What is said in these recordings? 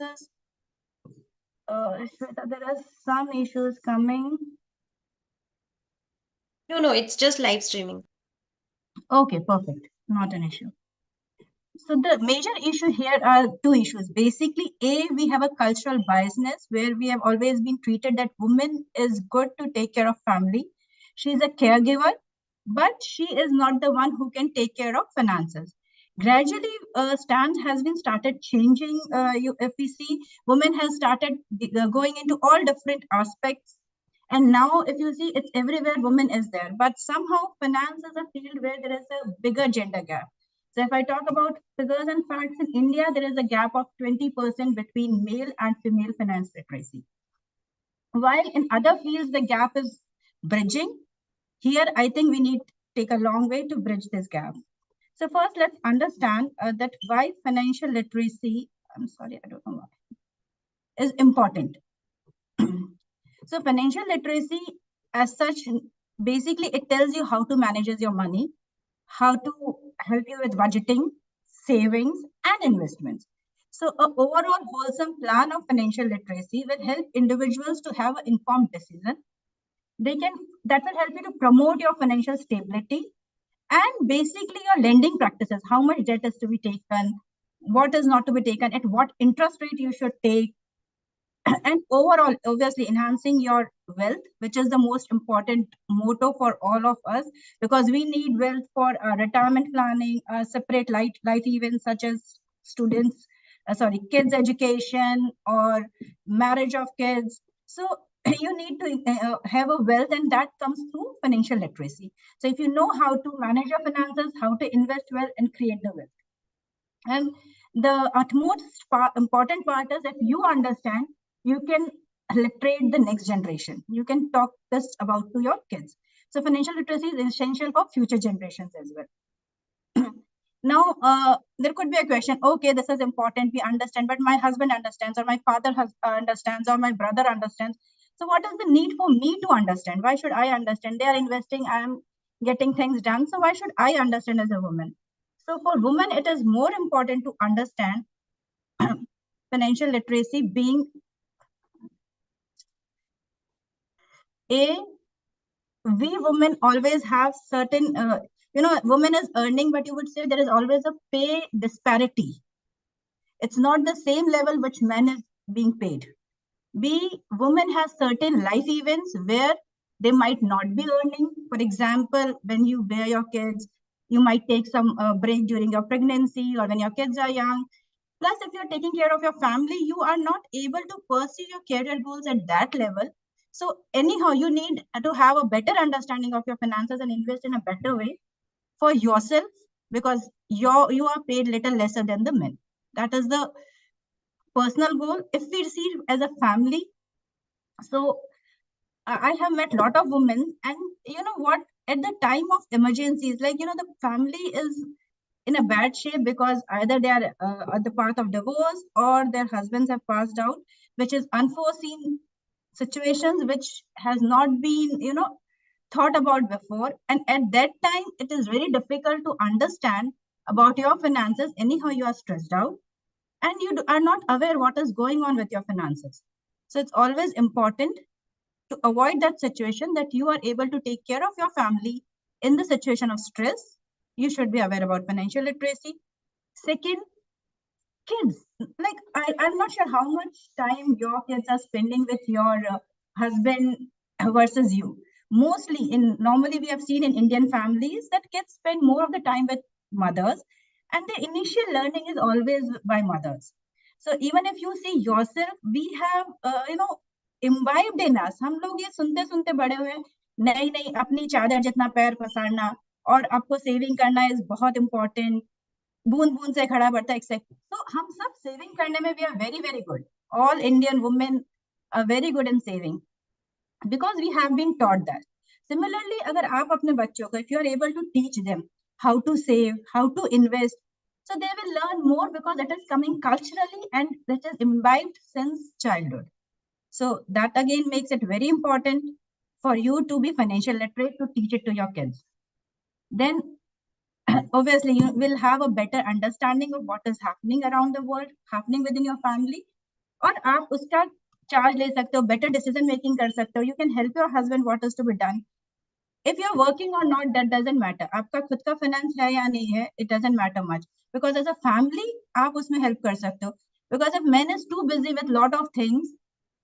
finances. Shweta, there are some issues coming. No, it's just live streaming. Okay, perfect. Not an issue. So the major issue here are two issues. Basically, A, we have a cultural biasness where we have always been treated that woman is good to take care of family. She is a caregiver, but she is not the one who can take care of finances. Gradually, stance has been started changing. If we see, women has started going into all different aspects. And now, if you see, it's everywhere women is there. But somehow, finance is a field where there is a bigger gender gap. So if I talk about figures and facts in India, there is a gap of 20% between male and female finance literacy. While in other fields, the gap is bridging. Here, I think we need to take a long way to bridge this gap. So first, let's understand that why financial literacy, I'm sorry, I don't know why, is important. So financial literacy as such, basically it tells you how to manage your money, how to help you with budgeting, savings, and investments. So, an overall wholesome plan of financial literacy will help individuals to have an informed decision. That will help you to promote your financial stability and basically your lending practices. How much debt is to be taken, what is not to be taken, at what interest rate you should take, and overall, obviously, enhancing your wealth, which is the most important motto for all of us, because we need wealth for retirement planning, separate life events such as kids education or marriage of kids. So you need to have a wealth, and that comes through financial literacy. So if you know how to manage your finances, how to invest well and create the wealth. And the utmost important part is if you understand, you can literate the next generation. You can talk this about to your kids. So financial literacy is essential for future generations as well. Now, there could be a question, okay, this is important, we understand, but my husband understands, or my father understands, or my brother understands. So what is the need for me to understand? Why should I understand? They are investing, I am getting things done. So why should I understand as a woman? So for women, it is more important to understand financial literacy being a, we women always have certain, women is earning, but you would say there is always a pay disparity. It's not the same level which men is being paid. Women have certain life events where they might not be earning. For example, when you bear your kids, you might take some break during your pregnancy or when your kids are young. Plus, if you're taking care of your family, you are not able to pursue your career goals at that level. So anyhow, you need to have a better understanding of your finances and invest in a better way for yourself, because you are paid little lesser than the men. That is the personal goal. If we see as a family, so I have met a lot of women, and you know what? At the time of emergencies, like the family is in a bad shape because either they are at the path of divorce or their husbands have passed out, which is unforeseen situations which has not been thought about before. And at that time, it is very difficult to understand about your finances. Anyhow, you are stressed out and you are not aware what is going on with your finances. So it's always important to avoid that situation, that you are able to take care of your family in the situation of stress. You should be aware about financial literacy. Second, kids. Like I'm not sure how much time your kids are spending with your husband versus you. Mostly normally we have seen in Indian families that kids spend more of the time with mothers, and the initial learning is always by mothers. So even if you see yourself, we have imbibed in us. हम लोग ये सुनते सुनते बड़े हुए, नहीं नहीं अपनी चादर जितना पैर पसारना, और आपको सेविंग करना इज बहुत इंपॉर्टेंट, बूंद बूंद से खड़ा बढ़ता एक्सेप्ट. तो हम सब सेविंग करने में we are very very good. All Indian women are very good in saving because we have been taught that. Similarly, अगर आप अपने बच्चों को, if you are able to teach them how to save, how to invest, so they will learn more because it is coming culturally and it is imbibed since childhood. So that again makes it very important for you to be financial literate, to teach it to your kids. Then obviously you will have a better understanding of what is happening around the world, happening within your family. और आप उसका charge ले सकते हो, better decision making कर सकते हो, you can help your husband what is to be done. If you are working or not, that doesn't matter, आपका खुद का फाइनेंस है या नहीं है, it doesn't matter much, because as a family आप उसमें हेल्प कर सकते हो. Because if man is too busy with lot of things,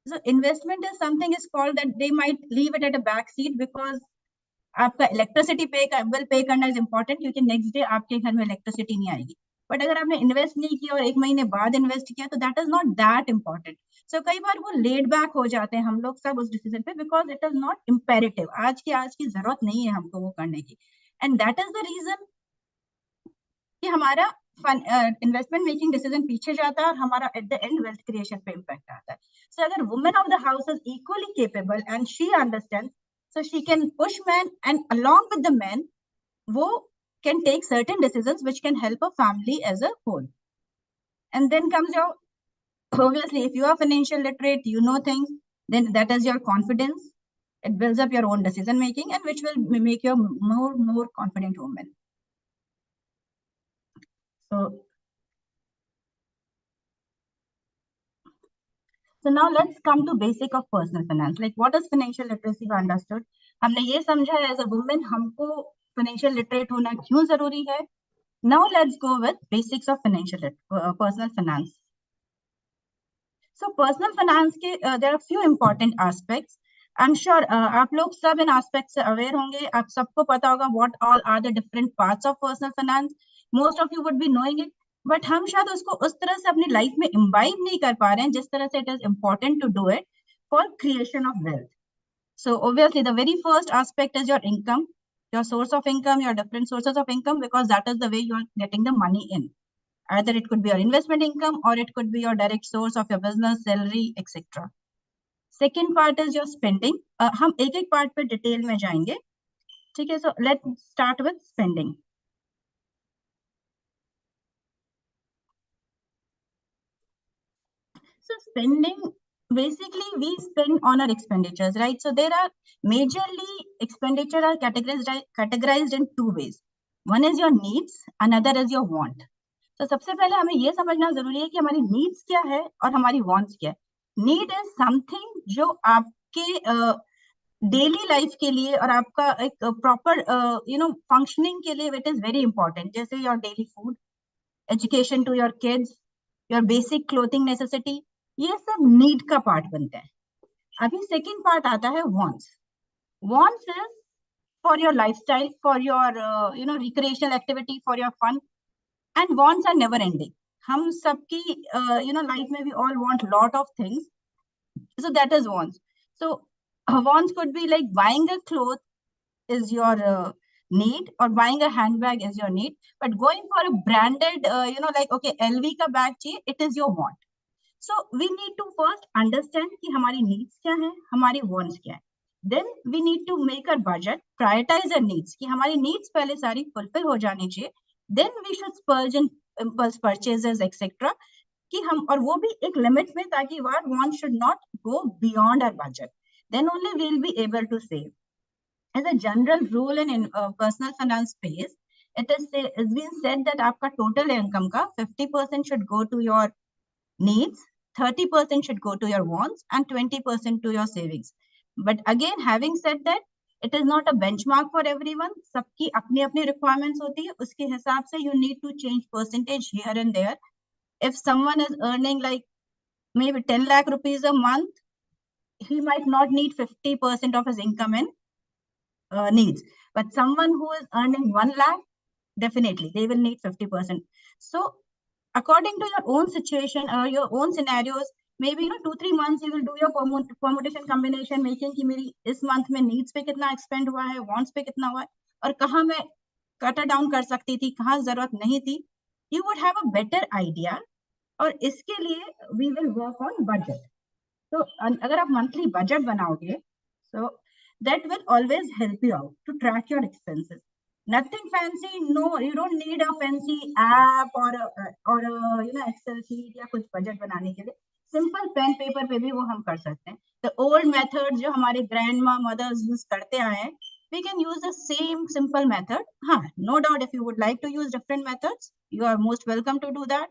so investment is something is called that they might leave it at a back seat, because आपका electricity bill pay करना is important, क्योंकि next day आपके घर में electricity नहीं आएगी. But अगर आपने इन्वेस्ट नहीं किया और 1 महीने बाद इन्वेस्ट किया, तो that is not that important. So कई बार वो लेड बैक हो जाते हैं हम लोग सब उस डिसीजन पे, because it is not imperative, आज की जरूरत नहीं है हमको वो करने की. And that is the reason कि हमारा इन्वेस्टमेंट मेकिंग डिसीजन पीछे जाता है और हमारा at the end wealth creation पे इम्पैक्ट आता है. सो अगर women of the house is equally capable and she understand, so she can push men, and along with the men wo can take certain decisions which can help a family as a whole. And then comes your, obviously if you are financial literate, you know things, then that is your confidence. It builds up your own decision making, and which will make you a more confident woman. So now let's come to basic of personal finance. Like what is financial literacy? We understood. हमने ये समझा है as a woman हमको financial literate होना क्यों जरूरी है. Now let's go with basics of personal finance. So personal finance के there are few important aspects. I'm sure आप लोग सब इन aspects से aware होंगे. आप सबको पता होगा what all are the different parts of personal finance. Most of you would be knowing it. But हम शायद उसको उस तरह से अपनी लाइफ में इम्बाइब नहीं कर पा रहे हैं जिस तरह से it is important to do it for creation of wealth. So obviously the very first aspect is your income, your source of income, your different sources of income, because that is the way you are getting the money in. Either it could be your investment income or it could be your direct source of your business, salary, etc. Second part is your spending. हम एक एक part पे detail में जाएंगे. ठीक है, so let's start with spending. So spending, basically we spend on our expenditures, right? So there are majorly expenditure are categorized in two ways. One is your needs, another is your want. तो सबसे पहले हमें ये समझना जरूरी है कि हमारी नीड्स क्या है और हमारी वांट्स क्या है. नीड इज समथिंग जो आपके डेली लाइफ के लिए और आपका एक प्रॉपर फंक्शनिंग के लिए इट इज वेरी इंपॉर्टेंट. जैसे your daily food, education to your kids, your basic clothing necessity, ये सब नीड का पार्ट बनते हैं. अभी सेकंड पार्ट आता है wants. Wants is for your lifestyle, for your recreational activity, for your fun. And wants are never ending. हम सबकी लाइफ में we all want lot of things, so that is wants. So wants could be like buying a cloth is your need, or buying a handbag is your need, but going for a branded like okay LV का bag चाहिए, it is your want. So we need to first understand कि हमारी needs क्या है, हमारी wants क्या है. Then we need to make our budget, prioritize our needs कि हमारी needs पहले सारी fulfill हो जानी चाहिए. Then we should splurge in impulse purchases etc. कि हम, और वो भी एक लिमिट में, ताकि what want should not go beyond our budget. Then only we will be able to save. As a general rule in personal finance space, it's been said that आपका total income का 50% should go to your needs, 30% should go to your wants, and 20% to your savings. But again, having said that, it is not a benchmark for everyone. सबकी अपनी अपनी requirements होती है, उसके हिसाब से you need to change percentage here and there. If someone is earning like maybe 10 lakh rupees a month, he might not need 50% of his income in needs. But someone who is earning 1 lakh, definitely they will need 50%. So according to your own situation or your own scenarios, maybe 2-3 months you will do your permutation combination, making कि मेरी इस month में needs पे कितना expend हुआ है, wants पे कितना हुआ है, और कहाँ मैं cut down कर सकती थी, कहाँ जरूरत नहीं थी. You would have a better idea. और इसके लिए we will work on budget. So अगर आप monthly budget बनाओगे, so that will always help you out to track your expenses. Nothing fancy, no, you don't need a fancy app or Excel sheet या कुछ budget बनाने के लिए. Simple pen paper पे भी वो हम कर सकते हैं. The old method जो हमारे grandma mothers use करते आए हैं, we can use the same simple method. हाँ, no doubt if you would like to use different methods, you are most welcome to do that.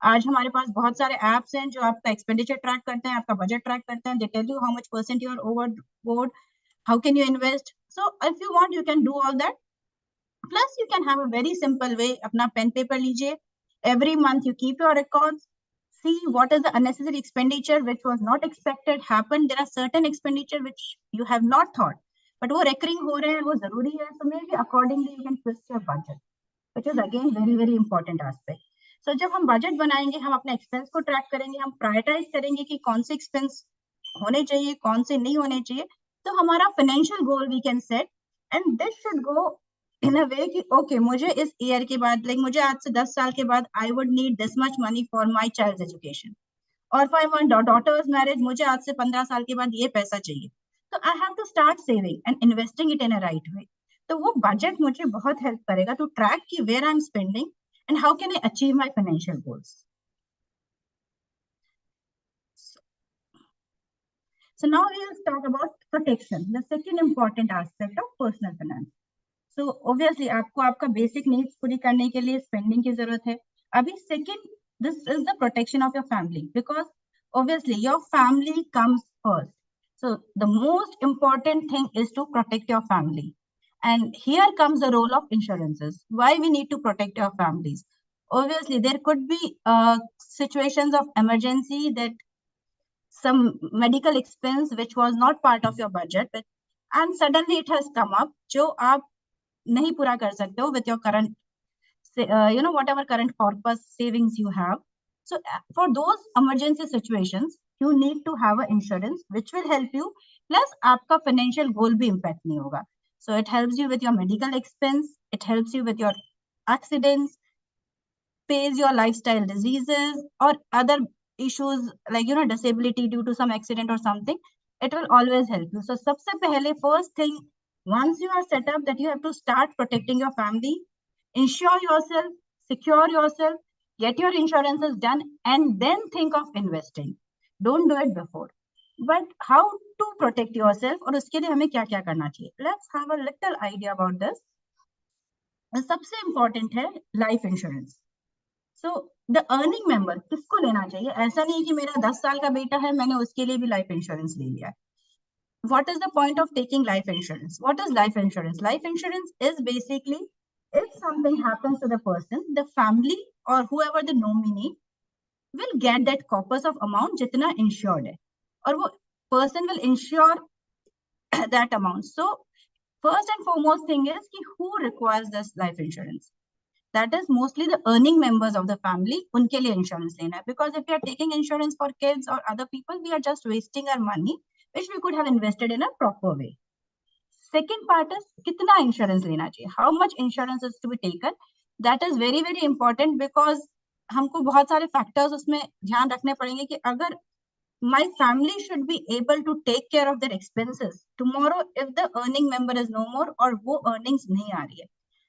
आज हमारे पास बहुत सारे एप्स हैं जो आपका एक्सपेंडिचर ट्रैक करते हैं, आपका बजट ट्रैक करते हैं. They tell you how much percent you are over, how can you invest. So if you want, you can do all that. Plus you can have a very simple way. अपना pen paper लीजिए, every month you keep your records, see what is the unnecessary expenditure which was not expected happen. There are certain expenditure which you have not thought but वो recurring हो रहे हैं, वो जरूरी है, so maybe accordingly you can twist your budget, which is again very very important aspect. So जब हम budget बनाएंगे, हम अपने एक्सपेंस को ट्रैक करेंगे, हम प्रायोरिटाइज करेंगे कि कौन से एक्सपेंस होने चाहिए, कौन से नहीं होने चाहिए, तो हमारा financial goal we can set. And this should go in a way कि ओके, मुझे इस ईयर के बाद, लाइक मुझे आज से 10 साल के बाद I would need this much money for my child's education, और फॉर माय डॉटर्स मैरिज मुझे आज से 15 साल के बाद ये पैसा चाहिए. तो I have to start saving and investing it in a right way. तो वो बजट मुझे बहुत हेल्प करेगा टू ट्रैक कि where I am spending and how can I achieve my financial goals. So now we will talk about protection, the second important aspect of personal finance. So obviously आपको आपका basic needs पूरी करने के लिए spending की जरूरत है. अभी second, this is the protection of your family, because obviously your family comes first. So the most important thing is to protect your family. And here comes the role of insurances. Why we need to protect our families? Obviously, there could be situations of emergency, that some medical expense which was not part of your budget, and suddenly it has come up, जो आप नहीं पूरा कर सकते हो with your current, whatever current corpus savings you have. So for those emergency situations, you need to have an insurance which will help you. Plus, आपका financial goal भी impact नहीं होगा. So it helps you with your medical expense. It helps you with your accidents, pays your lifestyle diseases or other issues like disability due to some accident or something. It will always help you. So सबसे पहले, first thing, once you are set up, that you have to start protecting your family, insure yourself, secure yourself, get your insurances done, and then think of investing. Don't do it before. But how to protect yourself, और उसके लिए हमें क्या क्या करना चाहिए? Let's have a little idea about this. सबसे important है life insurance. So the earning member किसको लेना चाहिए? ऐसा नहीं कि मेरा 10 साल का बेटा है, मैंने उसके लिए भी लाइफ इंश्योरेंस ले लिया है. What is the point of taking life insurance? What is life insurance? Life insurance is basically, if something happens to the person, the family or whoever the nominee will get that corpus of amount जितना insured है, और वो person will insure that amount. So first and foremost thing is कि who requires this life insurance? That is mostly the earning members of the family. उनके लिए insurance लेना है. Because if we are taking insurance for kids or other people, we are just wasting our money, which we could have invested in a proper way. Second part is कितना insurance लेना चाहिए? How much insurance is to be taken? That is very very important, because हमको बहुत सारे factors उसमें ध्यान रखने पड़ेंगे कि अगर my family should be able to take care of their expenses tomorrow if the earning member is no more और वो earnings नहीं आ रही है.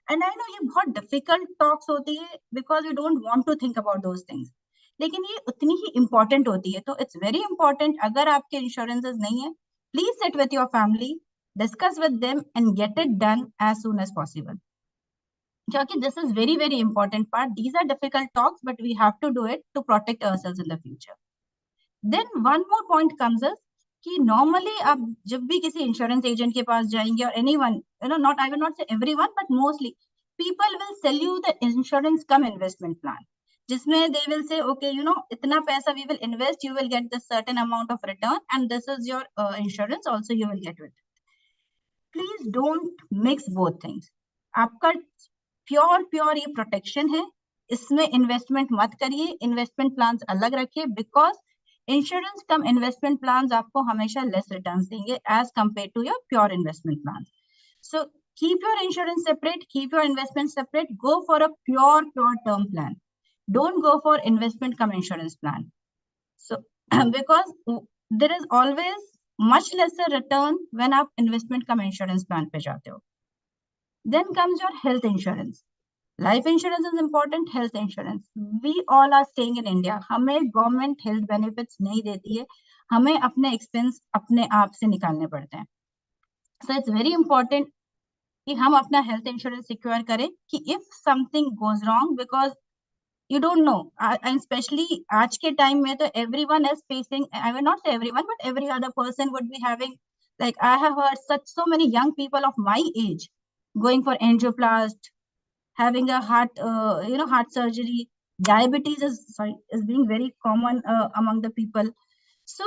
एंड आई नो ये बहुत डिफिकल्ट टॉक्स होती है, because we don't want to think about those things, लेकिन ये उतनी ही इंपॉर्टेंट होती है. तो इट्स वेरी इंपॉर्टेंट, अगर आपके इंश्योरेंसेस नहीं है, please sit with your family, discuss with them and get it done as soon as possible. क्योंकि this is very very important part. These are difficult talks, but we have to do it to protect ourselves in the future. Then one more point comes is कि normally आप जब भी किसी insurance agent के पास जाएंगे, और anyone, not, I will not say everyone, but mostly people will sell you the insurance cum investment plan, जिसमें they will say, okay, इतना पैसा we will invest, you will get this certain amount of return, and this is your insurance also you will get with it. Please don't mix both things. आपका pure ये protection है, इसमें investment मत करिए. Investment plans अलग रखिए, because insurance cum investment plans आपको हमेशा लेस रिटर्न्स देंगे as compare to your pure investment plan. So keep your insurance separate, keep your investment separate, go for a pure term plan. Don't go for investment cum insurance plan. So because there is always much lesser return when आप investment cum insurance plan पे जाते हो. Then comes your health insurance. Life insurance is important, health insurance. We all are staying in India. हमें government health benefits नहीं देती है, हमें अपने expense अपने आप से निकालने पड़ते हैं. So it's very important कि हम अपना हेल्थ इंश्योरेंस सिक्योर करें कि if something goes wrong, because You don't know, and especially आज के time में तो everyone is facing, I will not say everyone, but every other person would be having, like I have heard such so many young people of my age going for angioplast, having a heart, heart surgery. Diabetes is being very common among the people. So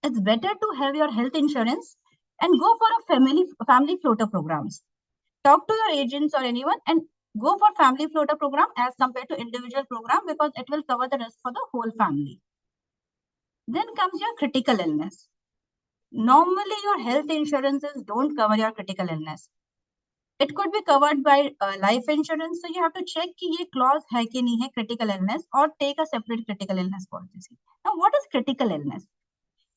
it's better to have your health insurance and go for a family floater programs. Talk to your agents or anyone and go for family floater program as compared to individual program, because it will cover the risk for the whole family. Then comes your critical illness. Normally your health insurances don't cover your critical illness. It could be covered by life insurance, so you have to check कि ये clause है कि नहीं है critical illness, or take a separate critical illness policy. Now what is critical illness?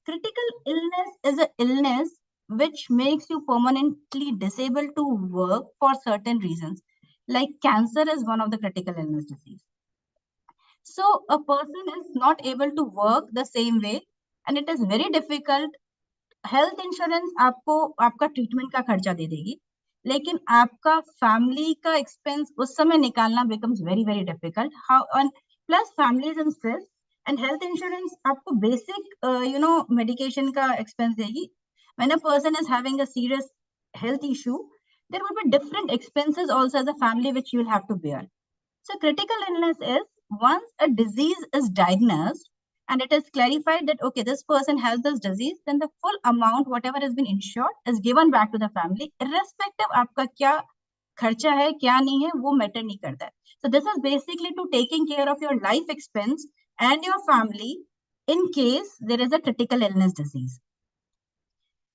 Critical illness is an illness which makes you permanently disabled to work for certain reasons. Like cancer is one of the critical illness disease. So a person is not able to work the same way, and it is very difficult. Health insurance आपको आपका treatment का खर्चा दे देगी, लेकिन आपका family का expense उस समय निकालना becomes very very difficult. How, and plus families and stress, and health insurance आपको basic medication का expense देगी. When a person is having a serious health issue, there will be different expenses also as a family which you will have to bear. So critical illness is once a disease is diagnosed and it is clarified that okay, this person has this disease, then the full amount whatever has been insured is given back to the family, irrespective आपका क्या खर्चा है क्या नहीं है वो matter नहीं करता है. So this is basically to taking care of your life expense and your family in case there is a critical illness disease.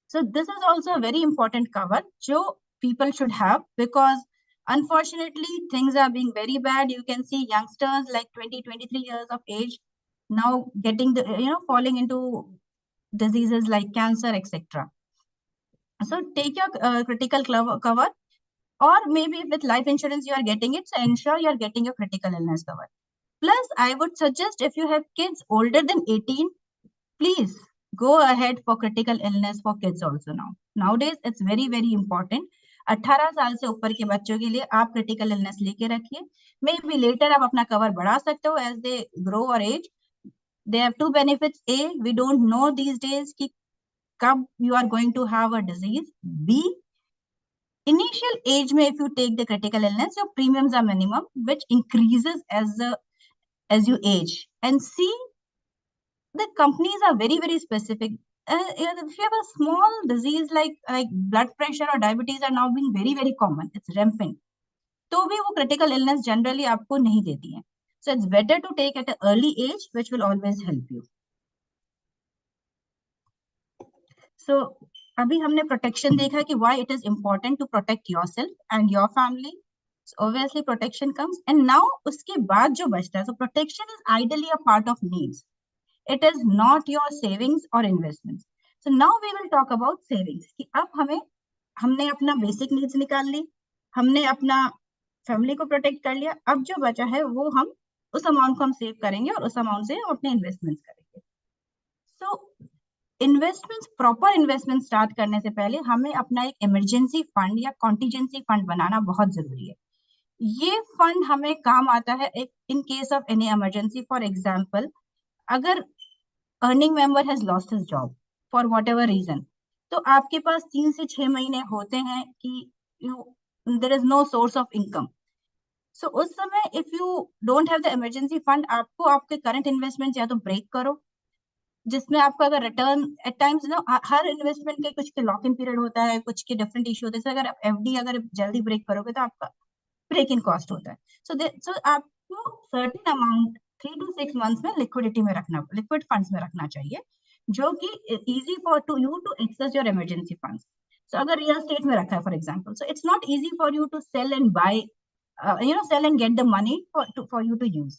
So this is also a very important cover जो people should have, because unfortunately things are being very bad. You can see youngsters like 20-23 years of age now getting the falling into diseases like cancer, etc. So take your critical cover, or maybe with life insurance you are getting it, so ensure you are getting your critical illness cover. Plus I would suggest if you have kids older than 18, please go ahead for critical illness for kids also now. Nowadays it's very very important. 18 साल से ऊपर के बच्चों के लिए आप critical illness लेके रखिए. Maybe later आप अपना cover बढ़ा सकते हो as they grow or age. They have two benefits. A, we don't know these days कि कब you are going to have a disease. B, initial age में if you take the critical illness, your premiums are minimum, which increases as you age. And C, the companies are very very specific. If you have a small disease like blood pressure or diabetes are now being very very common, it's rampant, तो भी वो critical illness generally आपको नहीं देती है. So it's better to take at an early age, which will always help you. So अभी हमने protection देखा कि why it is important to protect yourself and your family. So obviously protection comes, and now उसके बाद जो बचता है, so protection is ideally a part of needs. It is not your savings or investments. So now we will talk about savings. कि अब हमने अपना basic needs निकाल ली, हमने अपना family को protect कर लिया, अब जो बचा है वो हम उस amount को हम save करेंगे और उस amount से हम अपने investments करेंगे. So investments, proper investment start करने से पहले हमें अपना एक इमरजेंसी फंड या कॉन्टीजेंसी फंड बनाना बहुत जरूरी है. ये फंड हमें काम आता है in case of any emergency. For example, अगर earning member has lost his job for whatever reason, तो आपके पास 3 से 6 महीने होते हैं कि there is no source of income. So उस समय if you don't have the emergency fund, आपको आपके करंट इन्वेस्टमेंट या तो ब्रेक करो, जिसमें आपका अगर रिटर्न एट टाइम्स हर इन्वेस्टमेंट के कुछ के लॉक इन पीरियड होता है, कुछ के डिफरेंट इशू होते हैं. अगर आप एफडी अगर जल्दी ब्रेक करोगे तो आपका ब्रेक इन कॉस्ट होता है. सो आपको सर्टेन अमाउंट 3 to 6 मंथ्स में लिक्विडिटी में रखना, लिक्विड फंड्स में रखना चाहिए, जो कि easy for you to access your emergency funds. So अगर रियल एस्टेट में रखा है for example, so it's not easy for you to sell and buy, sell and get the money for you to use.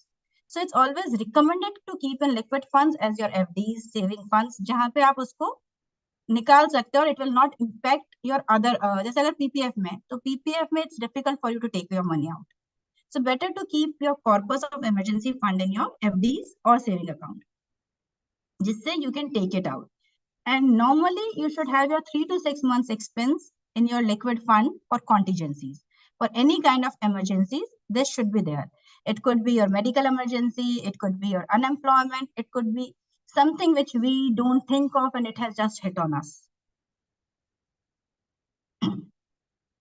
So it's always recommended to keep in liquid funds as your FDs, saving funds, जहाँ पे आप उसको निकाल सकते हो और it will not impact your other. जैसे अगर PPF में, तो PPF में it's difficult for you to take your money out. So better to keep your corpus of emergency fund in your FDs or saving account, जिससे you can take it out. And normally you should have your 3 to 6 months expense in your liquid fund for contingencies. For any kind of emergencies, this should be there. It could be your medical emergency, it could be your unemployment, it could be something which we don't think of and it has just hit on us.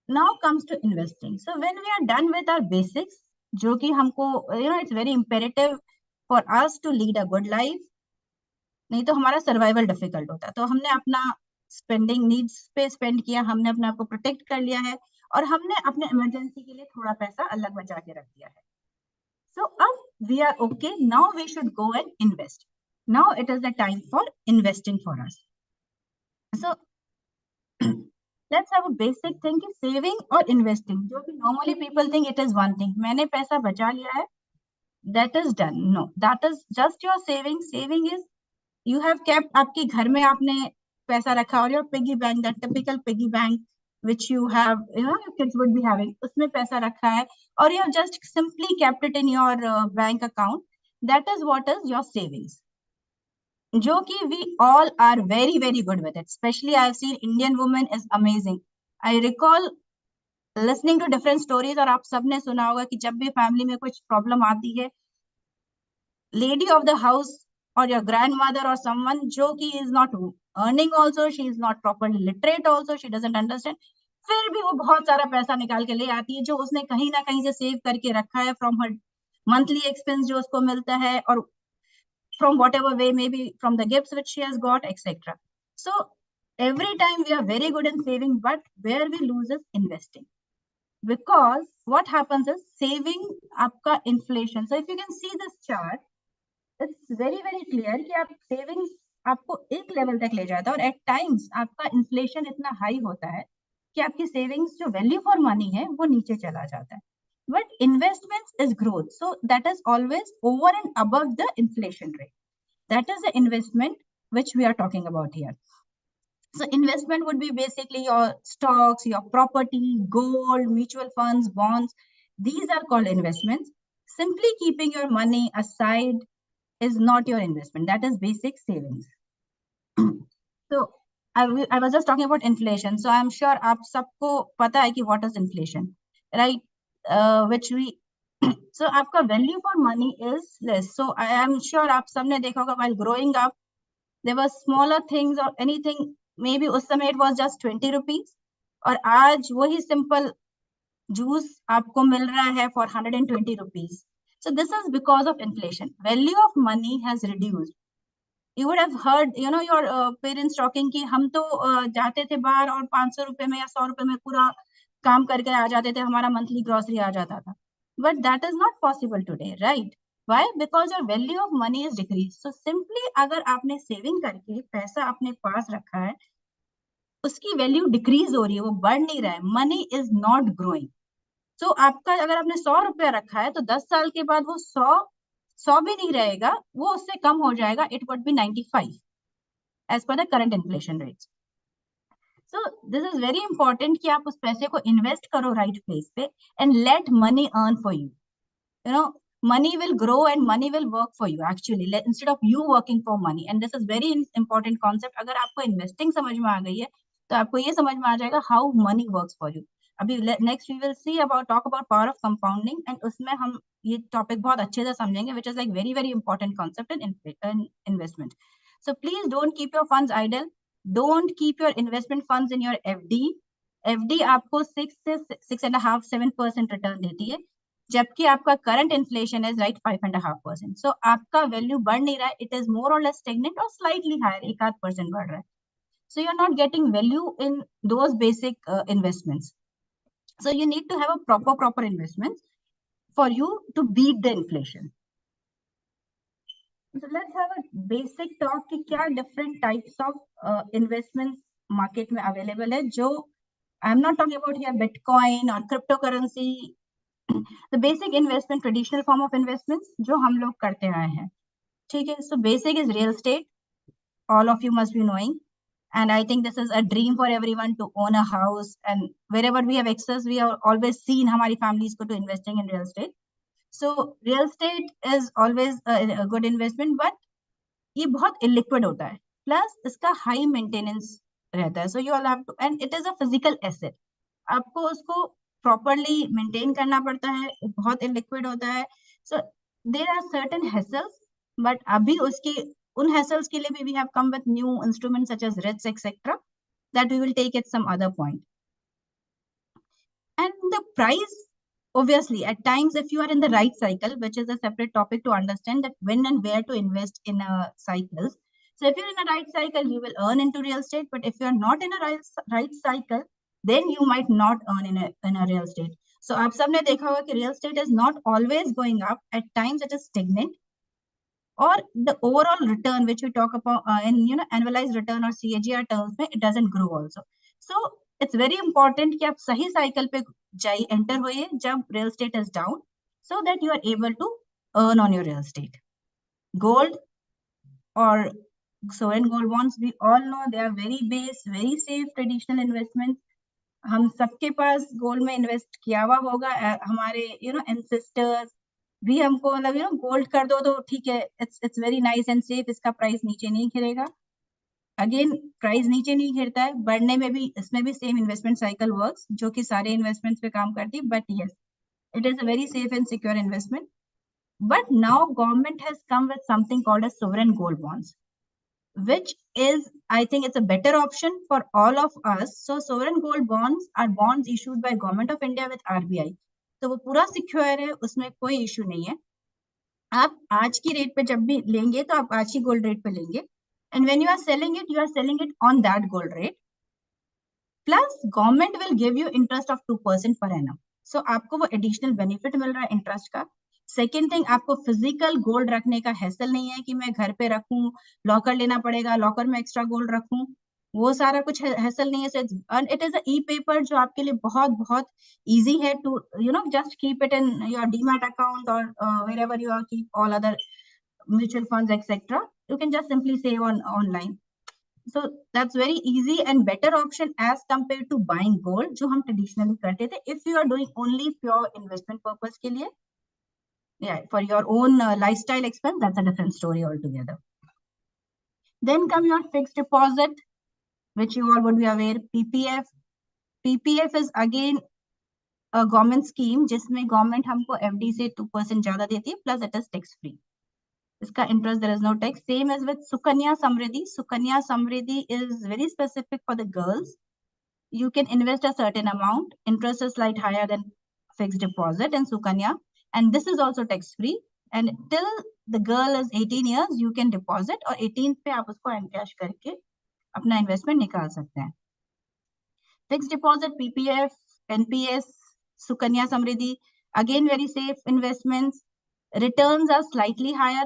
Now comes to investing. So when we are done with our basics, जो कि हमको it's very imperative for us to lead a good life, नहीं तो हमारा survival difficult होता है. तो हमने अपना स्पेंडिंग नीड्स पे स्पेंड किया, हमने अपने आप को प्रोटेक्ट कर लिया है और हमने अपने इमरजेंसी के लिए थोड़ा पैसा अलग बचा के रख दिया है. So we are okay. Now we should go and invest. Now it is the time for investing for us. So let's have a basic thing कि saving और investing, जो कि normally people think it is one thing. मैंने पैसा बचा लिया है, that is done. No, that is just your saving. Saving is you have kept, आपके घर में आपने पैसा रखा और your piggy bank, that typical piggy bank which you have, your kids would be having, उसमें पैसा रखा है और you have just simply kept it in your bank account. That is what is your savings. जो कि we all are very very good with it. Especially I have seen Indian women is amazing. I recall listening to different stories और आप सबने सुना होगा कि जब भी फैमिली में कुछ प्रॉब्लम आती है, lady of the house or your grandmother or someone जो कि is not earning also, she is not properly literate also, she doesn't understand, फिर भी वो बहुत सारा पैसा निकाल के ले आती है जो उसने कहीं ना कहीं से सेव करके रखा है from her monthly expense जो उसको मिलता है और from whatever way, maybe from the gifts which she has got, etc. So every time we are very good in saving, but where we lose is investing. Because what happens is saving आपका inflation. So if you can see this chart, it's very very clear कि आप savings आपको एक level तक ले जाता है और at times आपका inflation इतना high होता है कि आपकी savings जो value for money है वो नीचे चला जाता है. But investments is growth, so that is always over and above the inflation rate. That is the investment which we are talking about here. So investment would be basically your stocks, your property, gold, mutual funds, bonds. These are called investments. Simply keeping your money aside is not your investment. That is basic savings. So I was just talking about inflation. So I'm sure आप सबको पता है कि what is inflation, right? Which we so आपका value for money is less. So I am sure आप सबने देखा होगा while growing up, there were smaller things or anything. Maybe उस समय it was just 20 rupees और आज वही simple juice आपको मिल रहा है for 120 rupees. So this is because of inflation. Value of money has reduced. You would have heard, your parents talking कि हम तो जाते थे बाहर और 500 रुपए में या 100 रुपए में पूरा काम करके आ जाते थे, हमारा monthly grocery आ जाता था. But that is not possible today, right? Why? Because your value of money is decreased. So simply अगर आपने saving करके पैसा अपने पास रखा है, उसकी value decrease हो रही है, वो बढ़ नहीं रहा है. Money is not growing. So आपका अगर आपने 100 रुपया रखा है तो 10 साल के बाद वो 100 भी नहीं रहेगा, वो उससे कम हो जाएगा. It would be 95 as per the current inflation rates. So this is very important कि आप उस पैसे को invest करो right place पे and let money earn for you. Money will grow and money will work for you actually instead of you working for money. And this is very important concept. अगर आपको investing समझ में आ गई है तो आपको ये समझ में आ जाएगा how money works for you. अभी next we will see talk about power of compounding and उसमें हम ये topic बहुत अच्छे से समझेंगे which is like very very important concept in investment. So please don't keep your funds idle. Don't keep your investment funds in your FD. FD आपको 6 से 6.5 7% return देती है, जबकि आपका करंट इन्फ्लेशन इज राइट 5.5%. सो आपका वैल्यू बढ़ नहीं रहा है, it is more or less stagnant or slightly higher, 1-8% बढ़ रहा है. So you are not getting value in those basic investments. So you need to have a proper investment for you to beat the inflation. So let's have a basic talk कि क्या different types of investments market में available है. जो I'm not talking about here Bitcoin और cryptocurrency. The basic investment, traditional form of investments जो हम लोग करते आए हैं, ठीक है. So basic is real estate. All of you must be knowing, and I think this is a dream for everyone to own a house. And wherever we have access, we have always seen हमारी families को to investing in real estate. So real estate is always a good investment, but ये बहुत illiquid होता है, plus इसका high maintenance रहता है. So you all have to, and it is a physical asset. आपको उसको प्रॉपरली मेंटेन करना पड़ता है, बहुत illiquid होता है. So there are certain hassles, but अभी उसके उन hassles के लिए भी we have come with new instruments such as REITs etc. that we will take at some other point. And the price, obviously, at times, if you are in the right cycle, which is a separate topic to understand that when and where to invest in cycles. So if you're in a right cycle, you will earn into real estate. But if you are not in a right cycle, then you might not earn in a real estate. So आप सबने देखा होगा कि real estate is not always going up. At times, it is stagnant. Or the overall return, which we talk about in annualized return or CAGR terms, it doesn't grow also. So it's very important कि आप सही cycle पे जाइए, enter होइए जब real estate is down, so that you are able to earn on your real estate. Gold or sovereign gold bonds, we all know they are very base, very safe traditional investments. हम सबके पास gold में invest किया हुआ होगा, हमारे ancestors भी हमको मतलब गोल्ड कर दो तो ठीक है, it's very nice and safe, इसका प्राइस नीचे नहीं गिरेगा. अगेन प्राइस नीचे नहीं गिरता है, बढ़ने में भी इसमें भी सेम इन्वेस्टमेंट साइकिल वर्क्स जो कि सारे इन्वेस्टमेंट्स पे काम करती है. But yes, it is a very safe and secure investment. But now government has come with something called as sovereign gold bonds, which is, I think it's a better option for all of us. So sovereign gold bonds are bonds issued by Government of India with RBI. तो वो पूरा secure है, उसमें कोई issue नहीं है. आप आज की रेट पे जब भी लेंगे तो आप आज की गोल्ड रेट पे लेंगे, and when you are selling it on that gold rate. Plus government will give you interest of 2% per annum. So आपको वो additional benefit मिल रहा है interest का. सेकेंड थिंग, आपको फिजिकल गोल्ड रखने का हैसल नहीं है कि मैं घर पे रखूं, लॉकर लेना पड़ेगा, लॉकर में एक्स्ट्रा गोल्ड रखूं, वो सारा कुछ हैसल नहीं है. It is a e paper जो आपके लिए बहुत बहुत इजी है to just keep it in your demat account or wherever you are keep all other mutual funds etc. You can just simply save on online. So that's very easy and better option as compared to buying gold जो हम traditionally करते थे. If you are doing only pure investment purpose के लिए, yeah, for your own lifestyle expense, that's a different story altogether. Then come your fixed deposit, which you all would be aware, PPF. PPF is again a government scheme जिसमें government हमको FD से 2% ज्यादा देती है, plus it is tax free. इसका interest there is no tax. Same as with Sukanya Samriddhi. Sukanya Samriddhi is very specific for the girls. You can invest a certain amount. Interest is slightly higher than fixed deposit in Sukanya. And this is also tax free. And till the girl is 18 years, you can deposit और 18 पे आप उसको encash करके अपना investment निकाल सकते हैं. Fixed deposit, PPF, NPS, Sukanya Samriddhi, again very safe investments. Returns are slightly higher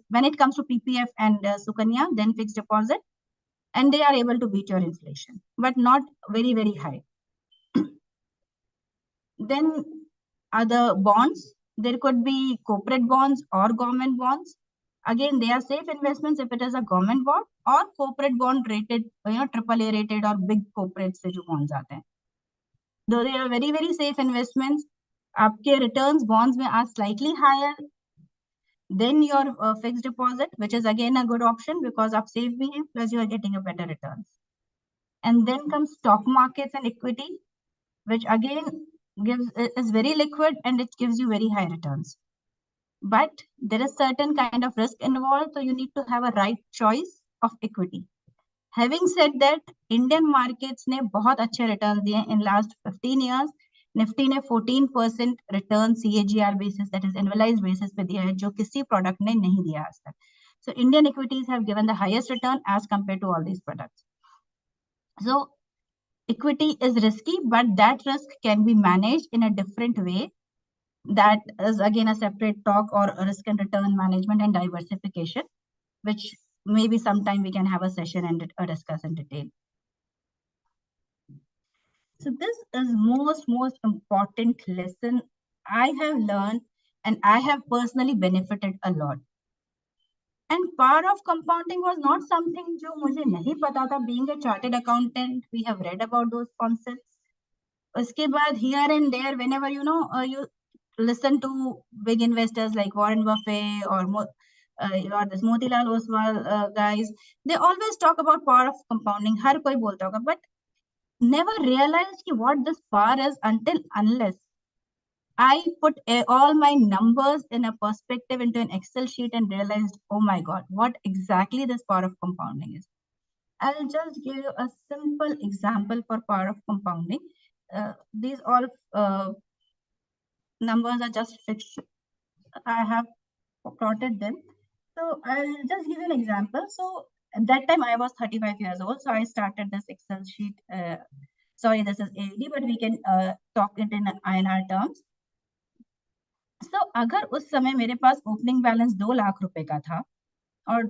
when it comes to PPF and Sukanya than fixed deposit, and they are able to beat your inflation, but not very, very high. Then other bonds, there could be corporate bonds or government bonds. Again, they are safe investments if it is a government bond or corporate bond rated, AAA rated or big corporates से जो bonds आते हैं. Though they are very, very safe investments, आपके returns bonds में are slightly higher than your fixed deposit, which is again a good option because आप safe भी हैं, plus you are getting a better returns. And then comes stock markets and equity, which again is very liquid and it gives you very high returns. But there is certain kind of risk involved, so you need to have a right choice of equity. Having said that, Indian markets ने बहुत अच्छे returns दिए in last 15 years. Nifty ने 14% return CAGR basis, that is annualized basis पे दिया है, जो किसी product ने नहीं दिया आज तक. So Indian equities have given the highest return as compared to all these products. So equity is risky, but that risk can be managed in a different way. That is again a separate talk, or risk and return management and diversification, which maybe sometime we can have a session and discuss in detail. So this is most important lesson I have learned and I have personally benefited a lot. And power of compounding was not something जो मुझे नहीं पता था. Being a chartered accountant, we have read about those concepts. उसके बाद here and there, whenever you listen to big investors like Warren Buffett or this Motilal Oswal guys, they always talk about power of compounding. हर कोई बोलता होगा, but never realized what this power is until unless I put all my numbers in a perspective into an Excel sheet and realized, oh my God, what exactly this power of compounding is. I'll just give you a simple example for power of compounding. These all numbers are just fixed. I have plotted them. So I'll just give you an example. So at that time I was 35 years old. So I started this Excel sheet. Sorry, this is AED, but we can talk it in INR terms. So अगर उस समय मेरे पास opening balance 2 lakh रुपए का था और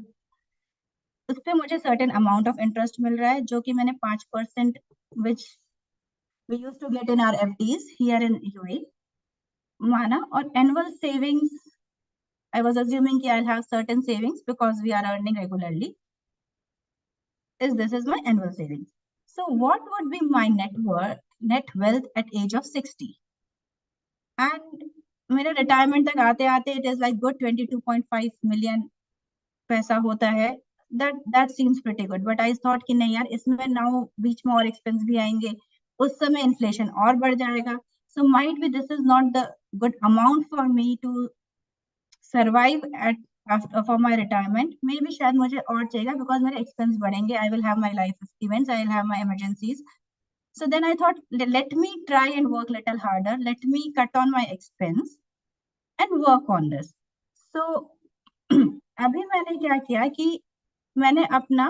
उस पे मुझे सर्टेन अमाउंट ऑफ इंटरेस्ट मिल रहा है जो कि मैंने 5% which we used to get in our FDs here in UAE माना, और annual savings I was assuming कि I'll have certain savings because we are earning regularly. This is my annual savings. So what would be my net wealth at age of 60? And मेरे retirement तक आते आते it is like good 22.5 million पैसा होता है. That seems pretty good. But I thought कि नहीं यार, इसमें now बीच में और expense भी आएंगे, उस समय inflation और बढ़ जाएगा. So might be this is not the good amount for me to survive at for my retirement. Maybe शायद मुझे और चाहिए because मेरे expense बढ़ेंगे. I will have my life events, I will have my emergencies. So then I thought, let me try and work little harder. Let me cut on my expense and work on this. So अभी मैंने क्या किया कि मैंने अपना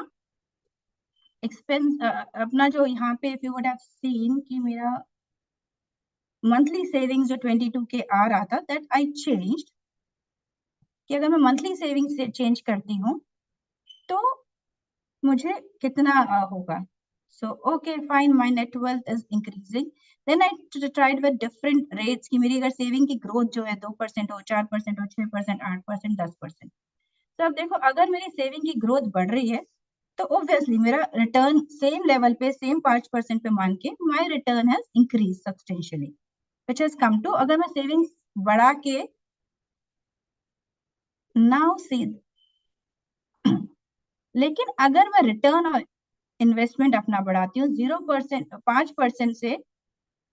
expense अपना जो यहाँ पे if you would have seen कि मेरा monthly savings जो 22K आ रहा था, that I changed कि अगर मैं मंथली सेविंग से चेंज करती हूँ तो मुझे कितना होगा. So okay, fine, my net wealth is increasing. Then I tried with different rates कि मेरी अगर सेविंग की ग्रोथ जो है 2% हो, 4% हो, 6%, 8%, 10%. तो अब देखो, अगर मेरी सेविंग की ग्रोथ बढ़ रही है तो ऑब्वियसली मेरा रिटर्न सेम लेवल पे, सेम 5% पे मान के my return has increase substantially, which has come to, अगर मैं सेविंग्स बढ़ा के नाउ सी, लेकिन अगर मैं रिटर्न और इन्वेस्टमेंट अपना बढ़ाती हूँ 0%, 5% से,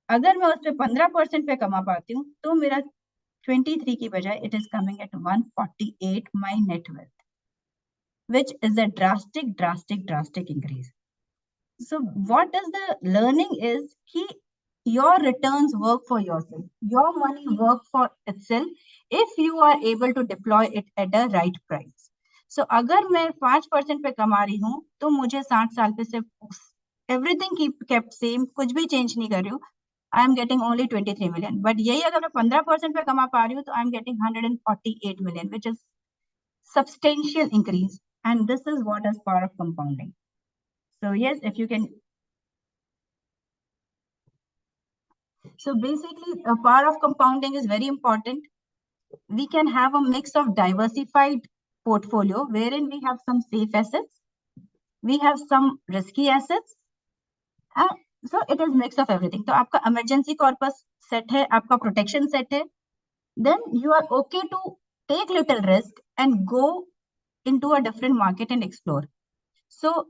अगर मैं उस पर 15% पे कमा पाती हूँ तो मेरा 23 की बजाय it is coming at 148 my net wealth, which is a drastic increase. So what is the learning is कि your returns work for yourself, your money work for itself if you are able to deploy it at the right price. So अगर मैं 5% पे कमा रही हूँ तो मुझे 60 साल पे सिर्फ everything kept same, कुछ भी change नहीं कर रही हूँ, I am getting only 23 million. But यही अगर मैं 15% पे कमा पा रही हूँ तो I am getting 148 million, which is substantial increase. And this is what is power of compounding. So yes, if you can. So basically, a power of compounding is very important. We can have a mix of diversified portfolio wherein we have some safe assets, we have some risky assets, and so it is mix of everything. तो आपका emergency corpus set है, आपका protection set है, then you are okay to take little risk and go into a different market and explore. So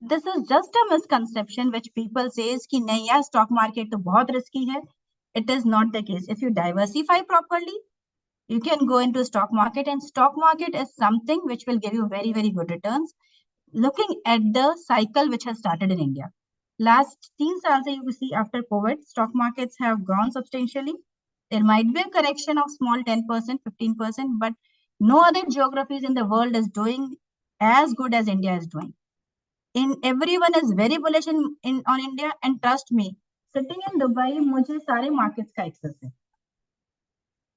this is just a misconception which people says कि नहीं यार stock market तो बहुत risky है. It is not the case. If you diversify properly, you can go into stock market, and stock market is something which will give you very, very good returns. Looking at the cycle which has started in India. Last 3 साल से you see after COVID, stock markets have grown substantially. There might be a correction of small 10%, 15%, but no other geographies in the world is doing as good as India is doing. Everyone is very bullish on India, and trust me, sitting in Dubai, मुझे सारे markets का access है.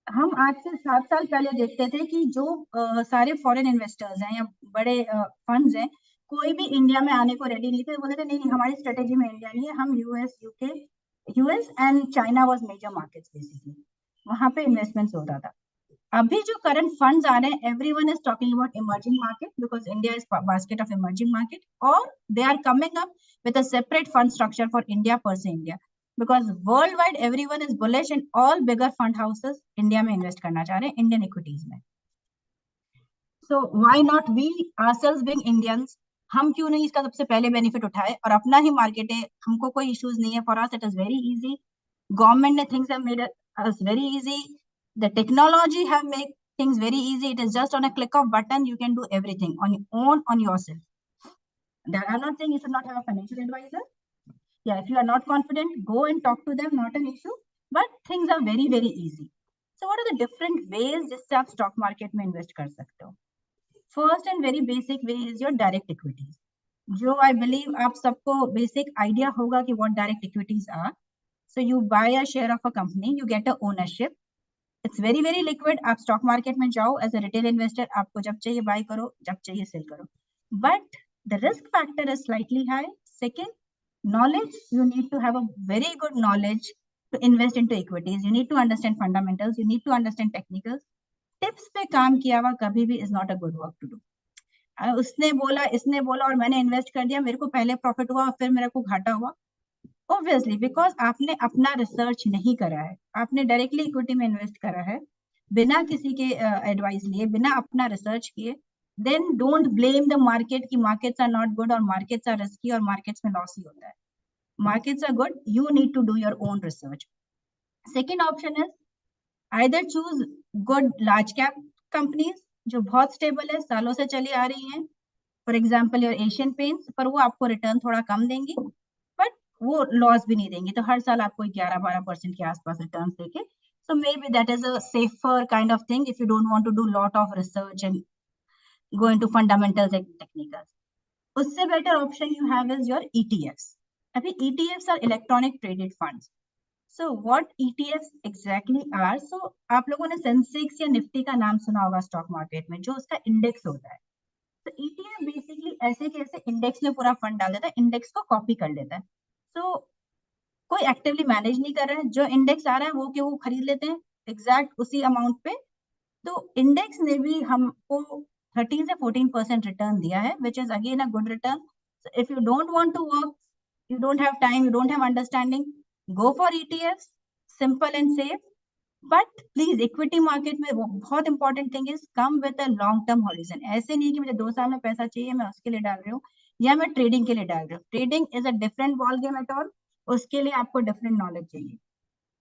हम आज से 7 साल पहले देखते थे कि जो सारे फॉरेन इन्वेस्टर्स हैं या बड़े फंड्स हैं, कोई भी इंडिया में आने को रेडी नहीं थे. बोले थे नहीं, हमारी स्ट्रेटेजी में इंडिया नहीं है, हम US and China was major markets basically, वहां पे इन्वेस्टमेंट्स होता था. अभी जो करंट फंड्स आ रहे हैं, everyone is talking about emerging market because India is basket of emerging market, और they are coming up with a separate fund structure for India per se India, because worldwide everyone is bullish and all bigger fund houses India में invest करना चाह रहे हैं Indian equities में. So why not we ourselves being Indians, हम क्यों नहीं इसका सबसे पहले बेनिफिट उठाए, और अपना ही मार्केट है, हमको कोई इश्यूज नहीं है. For us it is very easy. Government ने things have made It's very easy. The technology have made things very easy. It is just on a click of button. You can do everything on your own, on yourself. I'm not saying you should not have a financial advisor. Yeah, if you are not confident, go and talk to them, not an issue. But things are very, very easy. So what are the different ways जिससे आप stock market में invest कर सकते हो? First and very basic way is your direct equities. जो I believe आप सबको basic idea होगा कि what direct equities are. So you buy a share of a company, you get a ownership. It's very, very liquid. आप stock market में जाओ as a retail investor, आपको जब चाहिए buy करो, जब चाहिए sell करो. But the risk factor is slightly high. Second, knowledge, you need to have a very good knowledge to invest into equities. You need to understand fundamentals. You need to understand technicals. Tips पे काम किया हुआ कभी भी is not a good work to do. उसने बोला, इसने बोला और मैंने इन्वेस्ट कर दिया, मेरे को पहले प्रॉफिट हुआ फिर मेरे को घाटा हुआ. ऑब्वियसली बिकॉज आपने अपना रिसर्च नहीं करा है. आपने डायरेक्टली इक्विटी में इन्वेस्ट करा है बिना किसी के एडवाइस लिए, बिना अपना रिसर्च किए. Then don't blame the market कि markets are not good or markets are risky or markets में लॉस ही होता है. Markets are good, you need to do your own research. Second option is either choose good large cap companies जो बहुत stable है, सालों से चली आ रही हैं. For example, your Asian Paints, पर वो आपको return थोड़ा कम देंगी, but वो loss भी नहीं देंगी. तो हर साल आपको 11-12% के आसपास returns देके. So maybe that is a safer kind of thing if you don't want to do lot of research and go into fundamentals and technicals. उससे better option you have is your ETFs. अभी ETFs are electronic traded funds. So what ETFs exactly are? So आप लोगों ने Sensex या Nifty का नाम सुना होगा स्टॉक मार्केट में, जो उसका इंडेक्स होता है. तो ETF बेसिकली ऐसे कैसे इंडेक्स में पूरा फंड डाल देता है, इंडेक्स को कॉपी कर लेता है. तो कोई एक्टिवली मैनेज नहीं कर रहा है, जो इंडेक्स आ रहा है वो खरीद लेते हैं एग्जैक्ट उसी अमाउंट पे. तो इंडेक्स ने भी हमको 13 से 14% रिटर्न दिया है, which is again a good return. So if you don't want to work, you don't have time, you don't have understanding, go for ETFs, simple and safe. But please equity market में बहुत important thing is come with a long term horizon. ऐसे नहीं कि मुझे 2 साल में पैसा चाहिए मैं उसके लिए डाल रही हूँ या मैं ट्रेडिंग के लिए डाल रही हूँ. Trading is a different ball game at all. उसके लिए आपको डिफरेंट नॉलेज चाहिए.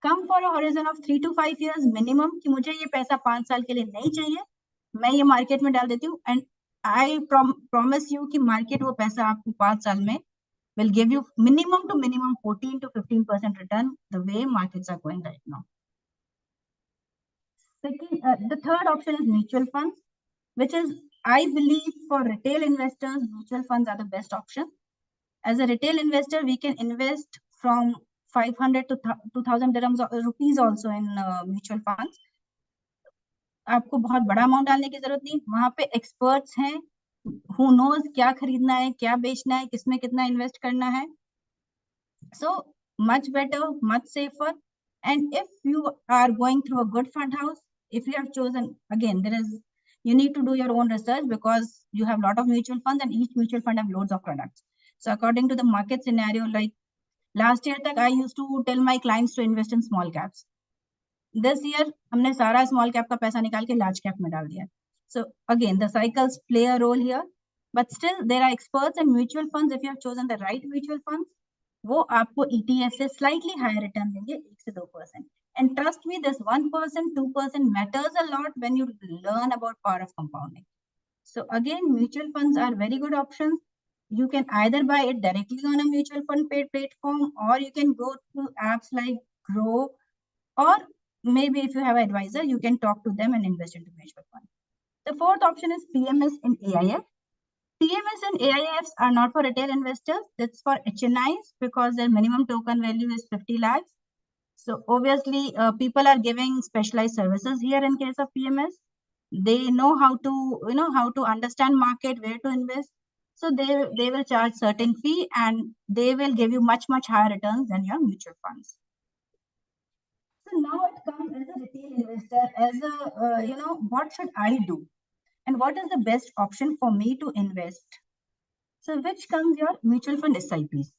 Come for a horizon of 3 to 5 years minimum कि मुझे ये पैसा 5 साल के लिए नहीं चाहिए, मैं ये मार्केट में डाल देती हूँ. एंड आई प्रॉमिस यू कि मार्केट वो पैसा आपको 5 साल में will give you minimum to minimum 14 to 15% return the way markets are going right now. Second, the third option is mutual funds, which is, I believe, for retail investors, mutual funds are the best option. As a retail investor, we can invest from 500 to 2000 dirhams rupees also in mutual funds. आपको बहुत बड़ा amount डालने की जरूरत नहीं. वहां पे experts हैं, who knows क्या खरीदना है, क्या बेचना है, किसमें कितना इन्वेस्ट करना है. So much better, much safer. And if you are going through a good fund house, if you have chosen, again, you need to do your own research because you have a lot of mutual funds and each mutual fund have loads of products. So according to the market scenario, like last year तक I used to tell my clients to invest in small caps. This year हमने सारा small cap का पैसा निकाल के large cap में डाल दिया. So again, the cycles play a role here, but still there are experts and mutual funds. If you have chosen the right mutual funds, वो आपको ETF से slightly higher return देंगे 1 से 2%. And trust me, this 1%, 2% matters a lot when you learn about power of compounding. So again, mutual funds are very good options. You can either buy it directly on a mutual fund paid platform, or you can go to apps like Grow, or maybe if you have an advisor, you can talk to them and invest into mutual fund. The fourth option is PMS and AIF. PMS and AIFs are not for retail investors. That's for HNIs because their minimum token value is 50 lakhs. So obviously, people are giving specialized services here in case of PMS. They know how to understand market, where to invest. So they will charge certain fee and they will give you much higher returns than your mutual funds. So now it comes as a retail investor, as a what should I do? And what is the best option for me to invest? So which comes your mutual fund SIPs.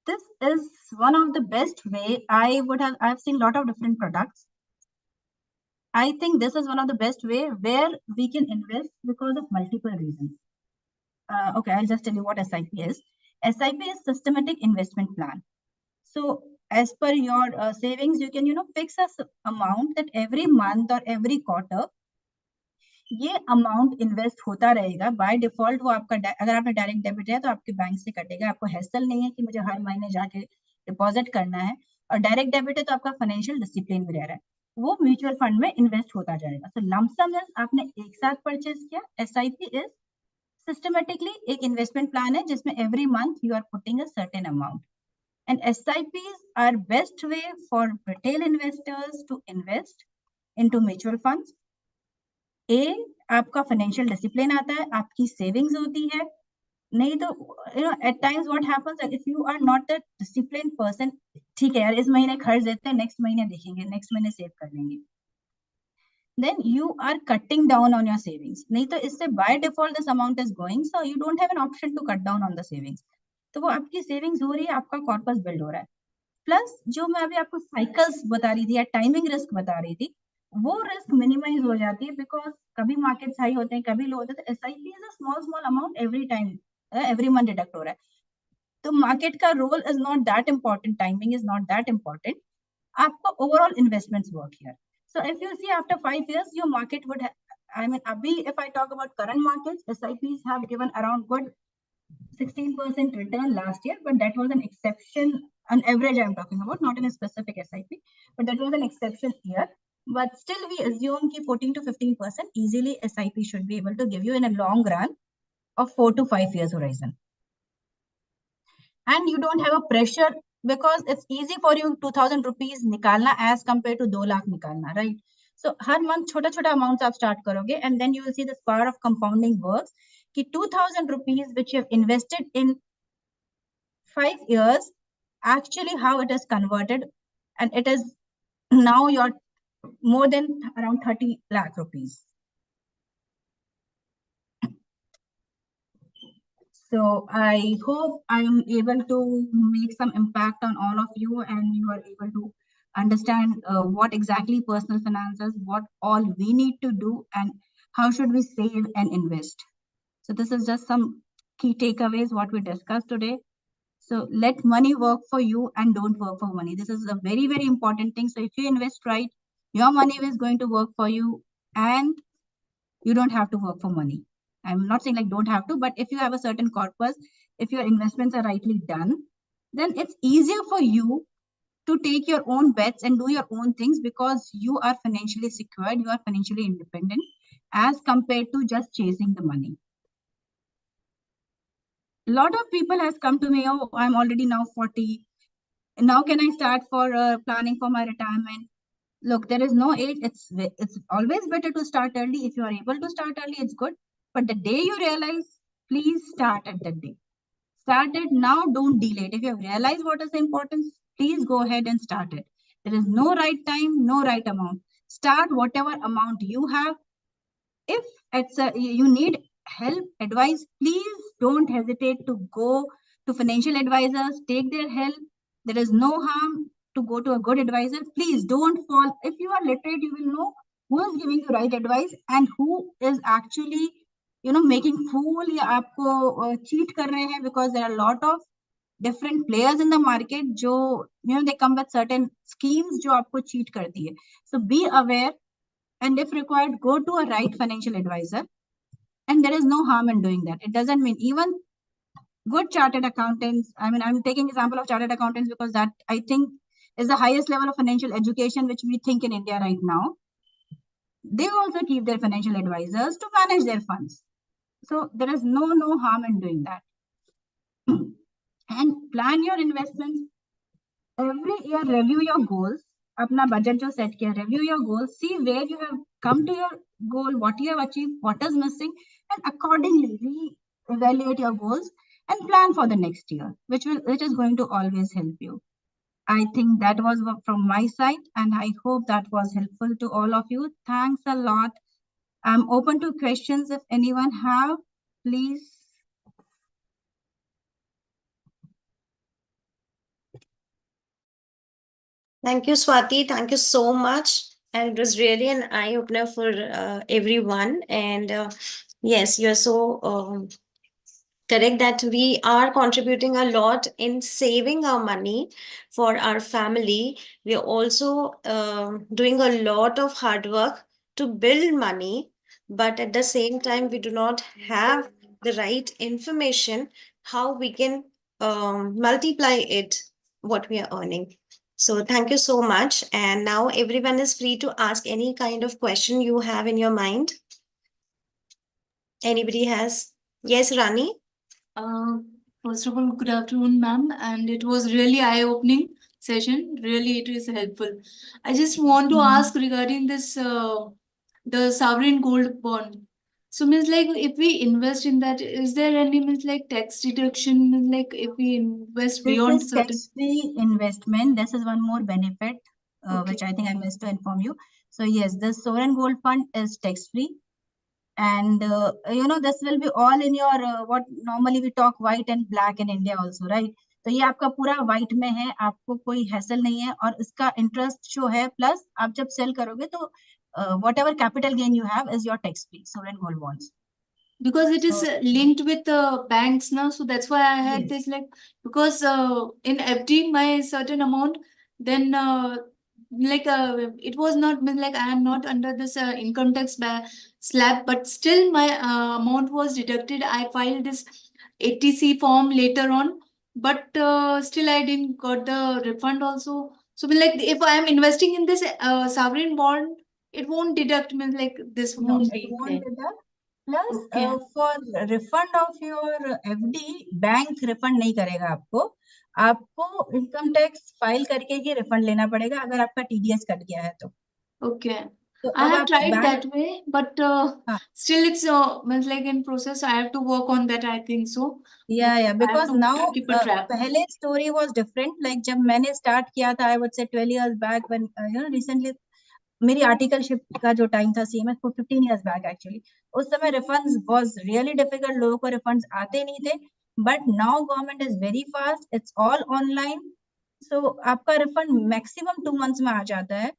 This is one of the best way. I've seen a lot of different products. I think this is one of the best way where we can invest because of multiple reasons. Okay, I'll just tell you what SIP is. SIP is systematic investment plan. So as per your savings, you can fix a amount that every month or every quarter ये amount invest होता रहेगा by default. वो आपका अगर आपने direct debit है तो आपके बैंक से कटेगा, आपको हैसल नहीं है कि मुझे हर महीने जाके डिपॉजिट करना है। और डायरेक्ट डेबिट है तो आपका फाइनेंशियल डिसिप्लिन भी रह रहा है, वो म्यूचुअल फंड में इन्वेस्ट होता जाएगा। तो लमसम आपने एक साथ परचेज किया। एसआईपी इज सिस्टमेटिकली एक इन्वेस्टमेंट प्लान है जिसमें every month you are putting a certain amount, and SIPs are best way for retail investors to invest into mutual funds. आपका फाइनेंशियल डिसिप्लिन आता है, आपकी सेविंग्स होती है। नहीं तो at times what happens if you are not the discipline person, ठीक है यार इस महीने खर्च देते हैं, नेक्स्ट महीने देखेंगे, नेक्स्ट महीने सेव कर लेंगे, then you are cutting down on your savings. नहीं तो इससे by default this amount is going, so you don't have an option to cut down on the savings. तो वो आपकी सेविंग्स हो रही है, आपका कॉर्पस बिल्ड हो रहा है। प्लस जो मैं अभी आपको साइकिल्स बता रही थी या टाइमिंग रिस्क बता रही थी, वो रिस्क मिनिमाइज हो जाती है बिकॉज कभी मार्केट्स हाई होते हैं, कभी लो होते हैं। तो SIP is a small small amount every time, every month deduct हो रहा है। तो मार्केट का role is not that important, timing is not that important, आपका overall investments work here. So if you see after 5 years, your market would I mean, if I talk about current markets, SIPs have given around good 16% return last year, but that was an exception, an average I'm talking about, not in a specific SIP, but that was an exception year. But still we assume कि 14 to 15% easily SIP should be able to give you in a long run of 4 to 5 years horizon. And you don't have a pressure because it's easy for you 2000 rupees nikalna as compared to 2 lakh nikalna, right? So her month छोटा छोटा amounts आप start करोगे, and then you will see the power of compounding works कि 2000 rupees which you have invested in 5 years, actually how it is converted, and it is now your more than around 30 lakh rupees. So I hope I am able to make some impact on all of you, and you are able to understand what exactly personal finance is, what all we need to do, and how should we save and invest. So this is just some key takeaways what we discussed today. So let money work for you and don't work for money. This is a very, very important thing. So if you invest right, your money is going to work for you, and you don't have to work for money. I'm not saying like don't have to, but if you have a certain corpus, if your investments are rightly done, then it's easier for you to take your own bets and do your own things because you are financially secured, you are financially independent as compared to just chasing the money. A lot of people has come to me, oh, I'm already now 40. Now can I start for planning for my retirement? Look, there is no age. It's always better to start early. If you are able to start early, it's good. But the day you realize, please start at that day. Start it now, don't delay it. If you have realized what is the importance, please go ahead and start it. There is no right time, no right amount. Start whatever amount you have. If you need help, advice, please don't hesitate to go to financial advisors, take their help. There is no harm to go to a good advisor. Please don't fall. If you are literate, you will know who is giving you right advice and who is actually making fool या आपको cheat कर रहे हैं, because there are a lot of different players in the market जो they come with certain schemes जो आपको cheat करती है. So be aware, and if required, go to a right financial advisor, and there is no harm in doing that. It doesn't mean even good chartered accountants, I mean, I'm taking example of chartered accountants because that I think is the highest level of financial education which we think in India right now. They also keep their financial advisors to manage their funds. So there is no harm in doing that. And plan your investments. Every year, review your goals. अपना budget जो set किया, review your goals. See where you have come to your goal, what you have achieved, what is missing, and accordingly re-evaluate your goals and plan for the next year, which is going to always help you. I think that was from my side, and I hope that was helpful to all of you. Thanks a lot. I'm open to questions if anyone have, please. Thank you, Swati. Thank you so much. And it was really an eye opener for everyone. And yes, you're so Correct, that we are contributing a lot in saving our money for our family. We are also doing a lot of hard work to build money, but at the same time, we do not have the right information how we can multiply it, what we are earning. So, thank you so much. And now everyone is free to ask any kind of question you have in your mind. Anybody has? Yes, Rani? Uh, First of all, good afternoon, ma'am, and it was really eye-opening session. Really, it is helpful. I just want to ask regarding this, the sovereign gold bond. So, means like if we invest in that, is there any means like tax deduction? Means like if we invest This beyond is certain. tax-free investment. This is one more benefit, Okay. which I think I missed to inform you. So yes, this sovereign gold fund is tax-free, and you know, this will be all in your what normally we talk white and black in India also, right? तो ये आपका पूरा white में है, आपको कोई hassle नहीं है, और इसका interest जो है plus आप जब sell करोगे तो whatever capital gain you have is your tax-free sovereign gold bonds. Because it is So linked with banks now, so that's why I had yes. this like, because in FD my certain amount, then it was not mean like I am not under this income tax slab, but still my amount was deducted. I filed this ATC form later on, but still I didn't got the refund also. So mean like if I am investing in this sovereign bond, it won't deduct, means like this No, won't it be won't there. deduct. Plus Okay. for refund of your FD, bank refund नहीं करेगा आपको. आपको income tax file करके ही refund लेना पड़ेगा अगर आपका TDS cut गया है तो. Okay. तो I अब have आप tried bank, that way, but हाँ, still it's means like in process. I have to work on that, I think so. yeah, I have because to now keep a track. पहले story was different. Like जब मैंने start किया था, I would say 12 years back when you know recently मेरी articleship का जो time था CMS को 15 years back actually, उस समय रिफंड्स वाज रियली डिफिकल्ट, लोगों को रिफंड्स आते नहीं थे. But now government is very fast, it's all online. So आपका रिफंड मैक्सिमम 2 months में आ जाता है.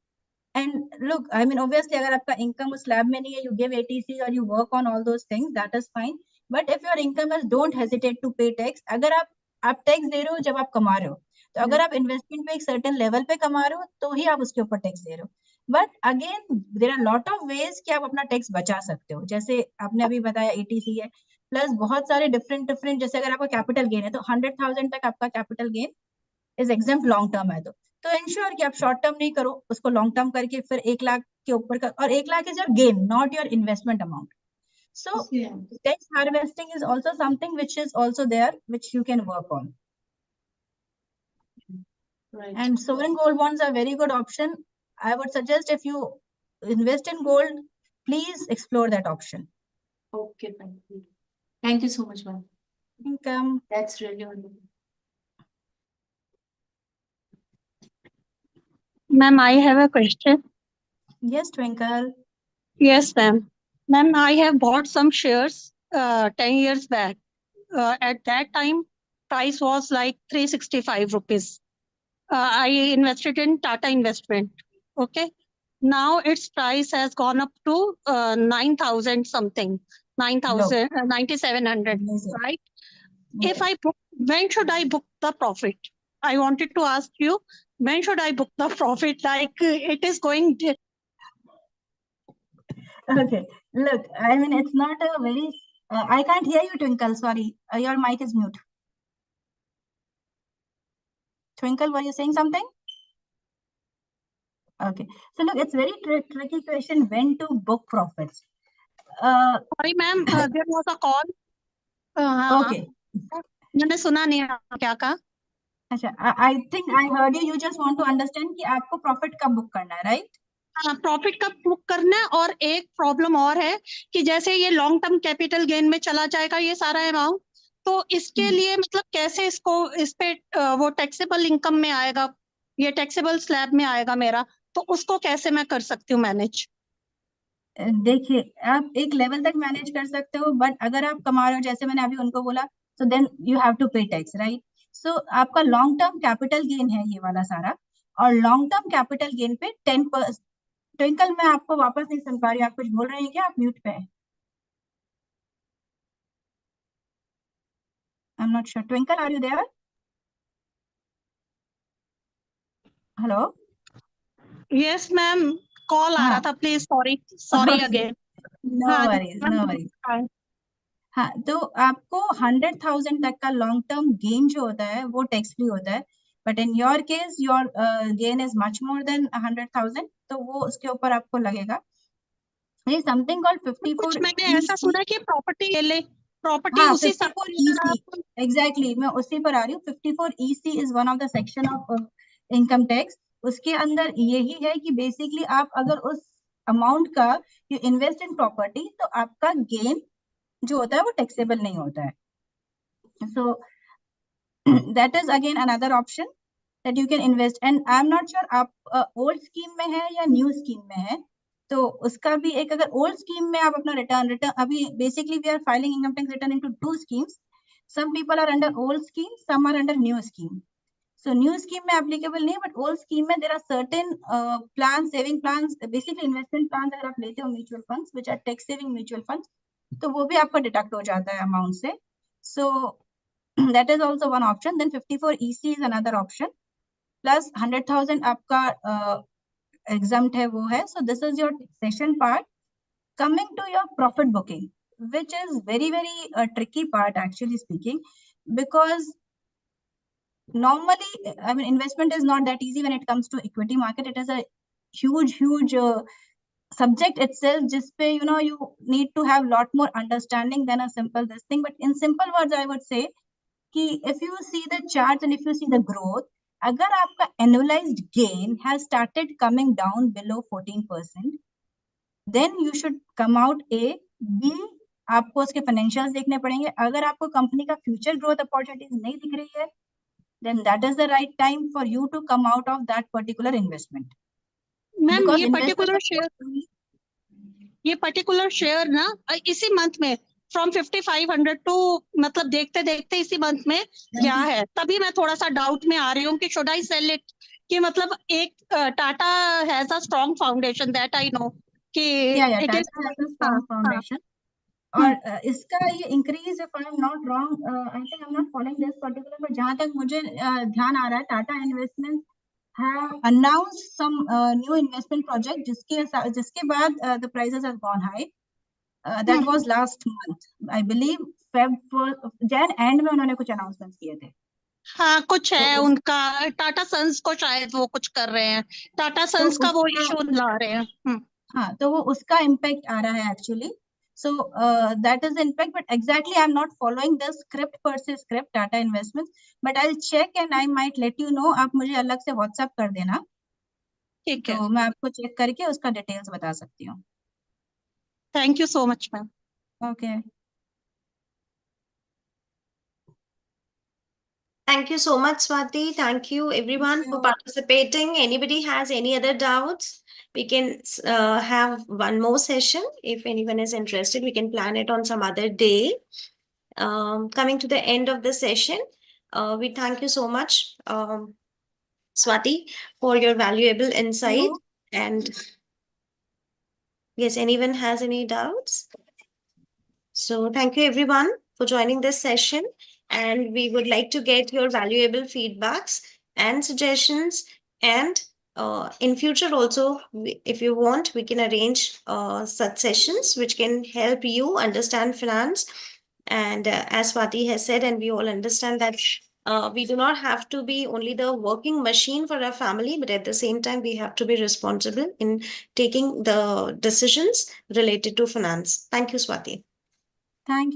And look, I mean obviously अगर आपका इनकम उस स्लैब में नहीं है, यू गिव ATC और you work on all those things, that is fine. But if your income is, don't hesitate to pay tax. अगर आप टैक्स दे रहे हो जब आप कमा रहे हो, तो अगर आप इन्वेस्टमेंट पे एक सर्टेन लेवल पे कमा रहे हो तो ही आप उसके ऊपर टैक्स दे रहे हो. But again there are lot of ways कि आप अपना टैक्स बचा सकते हो. जैसे आपने अभी बताया ATC है, प्लस बहुत सारे डिफरेंट डिफरेंट, जैसे अगर आपका कैपिटल गेन है तो 100,000 तक आपका capital gain is exempt long term है. तो इंश्योर कि आप शॉर्ट टर्म नहीं करो, उसको लॉन्ग टर्म करके फिर 1 लाख के ऊपर कर, और 1 lakh is your gain, not your investment amount. So Yeah. tax harvesting is also something which is also there, which you can work on. Right. And sovereign gold bonds are very good option. I would suggest if you invest in gold, please explore that option. Okay, fine. Thank you so much, ma'am. Income. That's really wonderful. Ma'am, I have a question. Yes, Twinkle. Yes, ma'am. Ma'am, I have bought some shares 10 years back. At that time, price was like 365 rupees. I invested in Tata Investment. Okay. Now its price has gone up to 9,000 something, 9,000, 9,700, Amazing. right? Yes. If I book, when should I book the profit? I wanted to ask you, when should I book the profit? Like it is going. Okay. Look, I mean, it's not a very. I can't hear you, Twinkle. Sorry, your mic is mute. Twinkle, were you saying something? Okay. So look, it's very tricky question when to book profits. Sorry, ma'am, there was a call. Okay. मैंने सुना नहीं क्या कहा. अच्छा, I think I heard you. You just want to understand कि आपको profit कब book करना है, right? हाँ, प्रॉफिट कब बुक करना है. और एक प्रॉब्लम और है कि जैसे ये लॉन्ग टर्म कैपिटल गेन में चला जाएगा ये सारा अमाउंट, तो इसके लिए मतलब कैसे इसको इस पे वो टैक्सेबल इनकम में आएगा, ये टैक्सेबल स्लैब में आएगा मेरा, तो उसको कैसे मैं कर सकती हूँ मैनेज. देखिए, आप एक लेवल तक मैनेज कर सकते हो, बट अगर आप कमा रहे हो जैसे मैंने अभी उनको बोला, so then you have to pay tax, right? So आपका लॉन्ग टर्म कैपिटल गेन है ये वाला सारा, और लॉन्ग टर्म कैपिटल गेन पे 10%. ट्विंकल, मैं आपको वापस नहीं सुन पा रही, आप कुछ बोल रहे हैं क्या? आप म्यूट पे हैं. I'm not sure. Twinkle, are you there? Hello? Yes, ma'am. Call आ रहा था, please. Sorry Okay. again. No हाँ, worries, ma'am, no worries. हाँ, हाँ, तो आपको 100,000 तक का लॉन्ग टर्म गेन जो होता है वो टैक्स फ्री होता है, but in your case your gain is much more than 100,000, तो वो उसके ऊपर आपको लगेगा। ये समथिंग कॉल्ड 54 कुछ मैंने ऐसा सुना कि प्रॉपर्टी ले ले, प्रॉपर्टी हाँ, उसी 54 EC, एग्जैक्टली मैं उसी पर आ रही हूँ। 54 EC is one of the section of income tax. उसके अंदर यही है कि बेसिकली आप अगर उस अमाउंट का यू इन्वेस्ट इन प्रॉपर्टी तो आपका गेन जो होता है वो टैक्सेबल नहीं होता है। So that is again another option that you can invest. And I am not sure आप ओल्ड स्कीम में है या न्यू स्कीम में है, तो उसका भी एक, अगर ओल्ड स्कीम में आप अपना रिटर्न अभी basically we are filing income tax return into two schemes. some people are under old scheme, some are under new scheme. So new scheme में applicable नहीं, but old scheme में there are certain plans, saving plans, basically investment plans अगर आप लेते हो mutual funds, which are tax saving mutual funds, तो वो भी आपका deduct हो जाता है amount से. So that is also one option. Then 54 EC is another option. Plus 100,000 आपका exempt है वो है. So this is your taxation part. Coming to your profit booking, which is very tricky part actually speaking, because normally I mean investment is not that easy when it comes to equity market. It is a huge subject itself, just पे you need to have lot more understanding than a simple this thing. But in simple words I would say कि if you see the charts and if you see the growth, अगर आपका annualized gain has started coming down below 14%, then you should come out A. B, आपको उसके financials देखने पड़ेंगे। अगर आपको company का फ्यूचर ग्रोथ अपॉर्चुनिटीज नहीं दिख रही है, then that is the right time for you to come out of that particular investment. Ma'am Because ये पर्टिकुलर शेयर ना इसी मंथ में फ्रॉम 5500 टू मतलब देखते देखते इसी मंथ में गया है, तभी मैं थोड़ा सा डाउट में आ रही हूँ कि शुड आई सेल इट, कि मतलब एक Tata has a strong foundation that I know कि इट इज स्ट्रॉन्ग फाउंडेशन। और इसका ये increase, if I am not wrong, I think I am not following this particular, but जहां तक मुझे ध्यान आ रहा है, Tata investment have announced some new investment project जिसके बाद the prices have gone high. That was last month, I believe Jan end में उन्होंने कुछ announcements किए थे। हाँ कुछ है उनका, टाटा सन्स को शायद वो कुछ कर रहे हैं, टाटा सन्स का वो इशू ला रहे हैं। हाँ, तो वो उसका इम्पैक्ट आ रहा है actually. So that is the impact, but exactly I'm not following the script per se script Tata Investments, but I'll check and I might let you know. आप मुझे अलग से WhatsApp कर देना, ठीक है, तो मैं आपको चेक करके उसका डिटेल्स बता सकती हूँ। Thank you so much ma'am. Okay. Thank you so much, Swati. Thank you everyone for participating. Anybody has any other doubts? We can have one more session. If anyone is interested, we can plan it on some other day. Coming to the end of the session, we thank you so much, Swati, for your valuable insight. And yes, anyone has any doubts? So thank you everyone for joining this session. And we would like to get your valuable feedbacks and suggestions. And in future also, if you want, we can arrange such sessions which can help you understand finance. And as Swati has said, and we all understand that we do not have to be only the working machine for our family, but at the same time, we have to be responsible in taking the decisions related to finance. Thank you, Swati. Thank you.